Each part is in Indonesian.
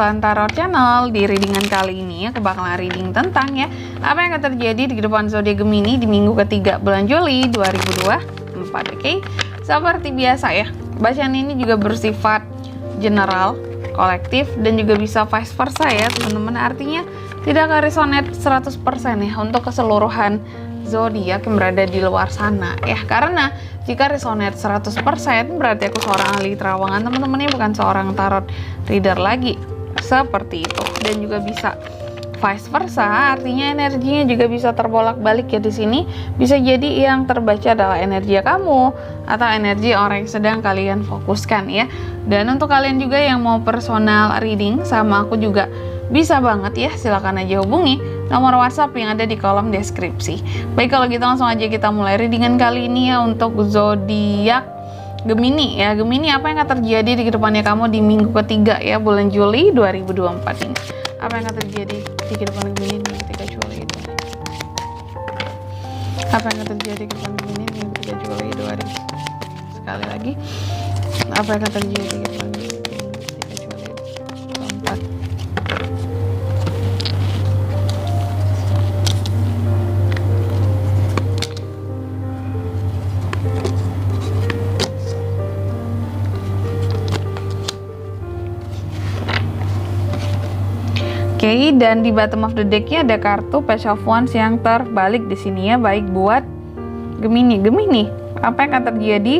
Bulan Tarot Channel. Di readingan kali ini aku bakalan reading tentang ya apa yang akan terjadi di kehidupan zodiak Gemini di minggu ketiga bulan Juli 2024. Oke, seperti biasa ya, bacaan ini juga bersifat general, kolektif, dan juga bisa vice versa ya teman-teman. Artinya tidak akan resonate 100% ya untuk keseluruhan zodiak yang berada di luar sana ya. Karena jika resonate 100% berarti aku seorang ahli terawangan, teman-temannya bukan seorang tarot reader lagi. Seperti itu. Dan juga bisa vice versa, artinya energinya juga bisa terbolak-balik ya di sini. Bisa jadi yang terbaca adalah energi kamu atau energi orang yang sedang kalian fokuskan ya. Dan untuk kalian juga yang mau personal reading sama aku juga bisa banget ya, silakan aja hubungi nomor WhatsApp yang ada di kolom deskripsi. Baik, kalau gitu langsung aja kita mulai readingan kali ini ya untuk zodiak Gemini ya. Gemini, apa yang akan terjadi di kedepannya kamu di minggu ketiga ya bulan Juli 2024 ini? Apa yang akan terjadi di kehidupan Gemini di minggu ketiga Juli itu? Apa yang akan terjadi di kehidupan Gemini di minggu ketiga Juli 2024? Sekali lagi, apa yang akan terjadi di kehidupan Gemini di minggu ketiga Juli 2024? Oke, dan di bottom of the deck-nya ada kartu Page of Wands yang terbalik di sini ya, baik buat Gemini. Gemini, apa yang akan terjadi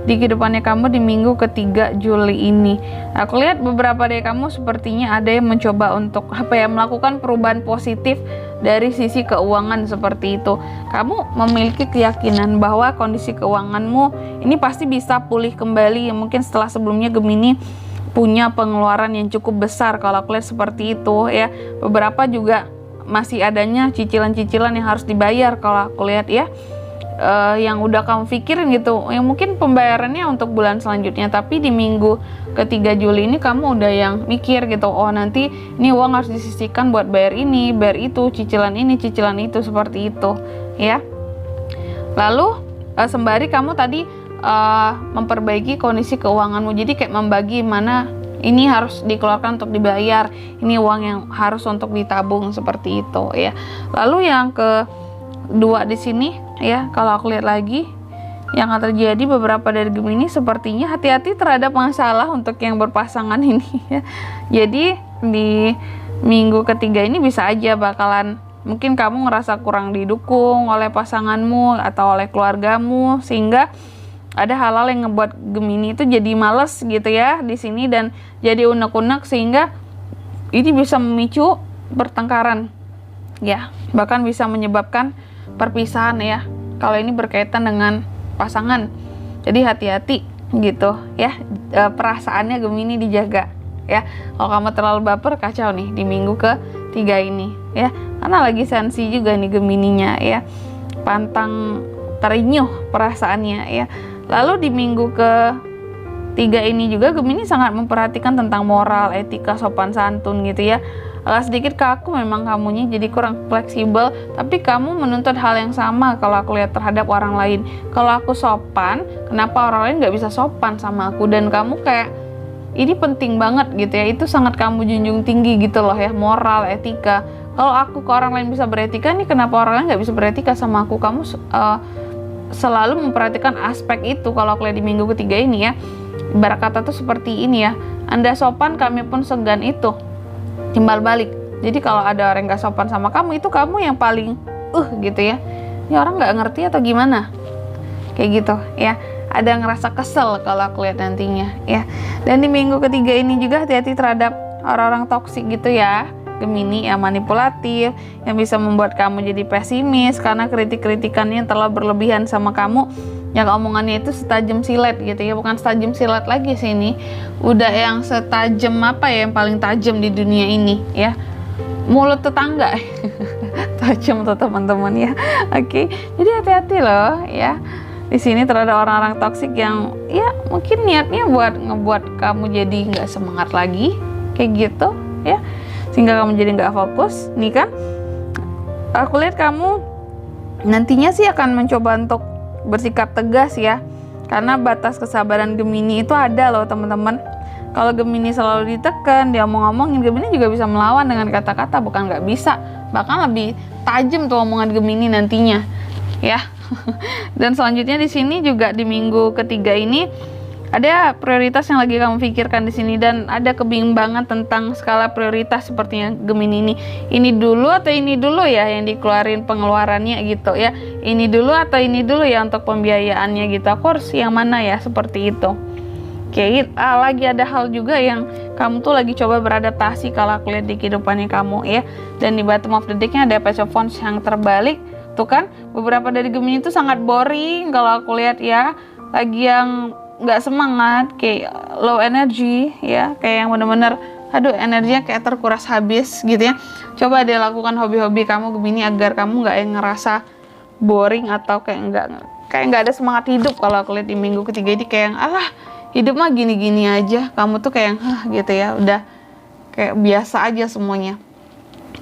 di kehidupannya kamu di minggu ketiga Juli ini? Aku lihat beberapa dari kamu sepertinya ada yang mencoba untuk melakukan perubahan positif dari sisi keuangan seperti itu. Kamu memiliki keyakinan bahwa kondisi keuanganmu ini pasti bisa pulih kembali ya, mungkin setelah sebelumnya Gemini punya pengeluaran yang cukup besar, kalau aku lihat seperti itu ya. Beberapa juga masih adanya cicilan-cicilan yang harus dibayar kalau aku lihat ya, yang udah kamu pikirin gitu, yang mungkin pembayarannya untuk bulan selanjutnya, tapi di minggu ketiga Juli ini kamu udah yang mikir gitu, oh nanti ini uang harus disisihkan buat bayar ini, bayar itu, cicilan ini, cicilan itu, seperti itu ya. Lalu sembari kamu tadi memperbaiki kondisi keuanganmu, jadi kayak membagi mana ini harus dikeluarkan untuk dibayar, ini uang yang harus untuk ditabung, seperti itu ya. Lalu yang kedua di sini ya, kalau aku lihat lagi yang akan terjadi beberapa dari Gemini sepertinya hati-hati terhadap masalah untuk yang berpasangan ini ya. Jadi di minggu ketiga ini bisa aja bakalan mungkin kamu ngerasa kurang didukung oleh pasanganmu atau oleh keluargamu, sehingga ada hal-hal yang ngebuat Gemini itu jadi males gitu ya di sini dan jadi unek-unek, sehingga ini bisa memicu pertengkaran ya, bahkan bisa menyebabkan perpisahan ya kalau ini berkaitan dengan pasangan. Jadi hati-hati gitu ya, perasaannya Gemini dijaga ya. Kalau kamu terlalu baper, kacau nih di minggu ketiga ini ya, karena lagi sensi juga nih Gemininya ya, pantang terinyuh perasaannya ya. Lalu di minggu ketiga ini juga Gemini sangat memperhatikan tentang moral, etika, sopan santun gitu ya. Agak sedikit kaku memang kamunya, jadi kurang fleksibel, tapi kamu menuntut hal yang sama kalau aku lihat terhadap orang lain. Kalau aku sopan, kenapa orang lain nggak bisa sopan sama aku? Dan kamu kayak ini penting banget gitu ya, itu sangat kamu junjung tinggi gitu loh ya, moral, etika. Kalau aku ke orang lain bisa beretika, nih kenapa orang lain nggak bisa beretika sama aku? Kamu selalu memperhatikan aspek itu kalau aku lihat di minggu ketiga ini ya. Ibarat kata tuh seperti ini ya, Anda sopan, kami pun segan, itu timbal balik. Jadi kalau ada orang gak sopan sama kamu, itu kamu yang paling gitu ya, ini orang gak ngerti atau gimana, kayak gitu ya. Ada ngerasa kesel kalau aku lihat nantinya ya. Dan di minggu ketiga ini juga hati-hati terhadap orang-orang toksik gitu ya Gemini, yang manipulatif, yang bisa membuat kamu jadi pesimis karena kritik-kritikannya yang terlalu berlebihan sama kamu, yang omongannya itu setajam silet gitu ya. Bukan setajam silet lagi sih, ini udah yang setajam apa ya, yang paling tajam di dunia ini ya, mulut tetangga tajam tuh teman-teman ya. Oke, jadi hati-hati loh ya di sini terhadap orang-orang toksik yang ya mungkin niatnya buat ngebuat kamu jadi nggak semangat lagi kayak gitu ya, sehingga kamu jadi nggak fokus nih kan. Aku lihat kamu nantinya sih akan mencoba untuk bersikap tegas ya, karena batas kesabaran Gemini itu ada loh teman-teman. Kalau Gemini selalu ditekan, dia ngomong-ngomongin, Gemini juga bisa melawan dengan kata-kata, bukan nggak bisa, bahkan lebih tajam tuh omongan Gemini nantinya, ya. Dan selanjutnya di sini juga di minggu ketiga ini ada prioritas yang lagi kamu pikirkan di sini, dan ada kebimbangan tentang skala prioritas sepertinya Gemini ini. Ini dulu atau ini dulu ya yang dikeluarin pengeluarannya gitu ya. Ini dulu atau ini dulu ya untuk pembiayaannya gitu. Aku harus yang mana ya, seperti itu. Oke, lagi ada hal juga yang kamu tuh lagi coba beradaptasi kalau aku lihat di kehidupannya kamu ya. Dan di bottom of the deck-nya ada Page of Wands yang terbalik. Tuh kan, beberapa dari Gemini itu sangat boring kalau aku lihat ya. Lagi yang nggak semangat, kayak low energy ya. Kayak yang bener-bener, aduh energinya kayak terkuras habis gitu ya. Coba deh lakukan hobi-hobi kamu Gemini agar kamu nggak yang ngerasa boring atau kayak nggak ada semangat hidup. Kalau aku lihat di minggu ketiga ini kayak yang, hidup mah gini-gini aja, kamu tuh kayak gitu ya, udah kayak biasa aja semuanya,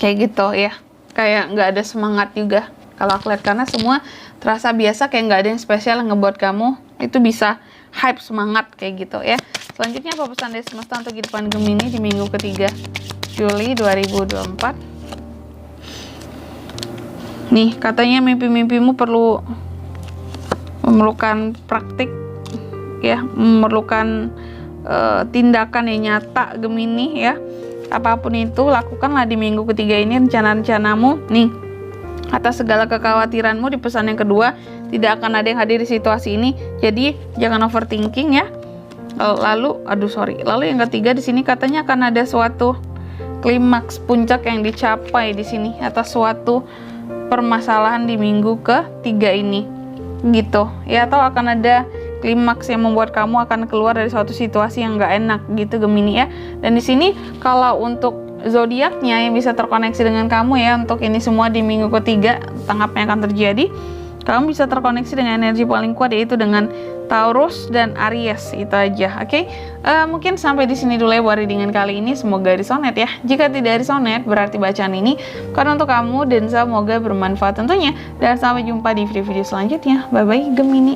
kayak gitu ya, kayak nggak ada semangat juga kalau aku lihat, karena semua terasa biasa, kayak nggak ada yang spesial yang ngebuat kamu itu bisa hype semangat kayak gitu ya. Selanjutnya apa pesan dari semesta untuk kehidupan Gemini di minggu ketiga Juli 2024? Nih katanya mimpi-mimpimu perlu memerlukan praktik ya, memerlukan tindakan yang nyata Gemini ya. Apapun itu lakukanlah di minggu ketiga ini rencana-rencanamu nih. Atas segala kekhawatiranmu di pesan yang kedua, tidak akan ada yang hadir di situasi ini, jadi jangan overthinking ya. Lalu yang ketiga di sini katanya akan ada suatu klimaks puncak yang dicapai di sini atas suatu permasalahan di minggu ketiga ini gitu ya, atau akan ada klimaks yang membuat kamu akan keluar dari suatu situasi yang nggak enak gitu Gemini ya. Dan di sini kalau untuk zodiaknya yang bisa terkoneksi dengan kamu ya, untuk ini semua di minggu ketiga tentang apa yang akan terjadi, kamu bisa terkoneksi dengan energi paling kuat, yaitu dengan Taurus dan Aries. Itu aja, oke? Mungkin sampai di sini dulu ya buat readingan kali ini. Semoga resonet ya. Jika tidak resonet, berarti bacaan ini karena untuk kamu, dan semoga bermanfaat tentunya. Dan sampai jumpa di video-video selanjutnya. Bye bye Gemini.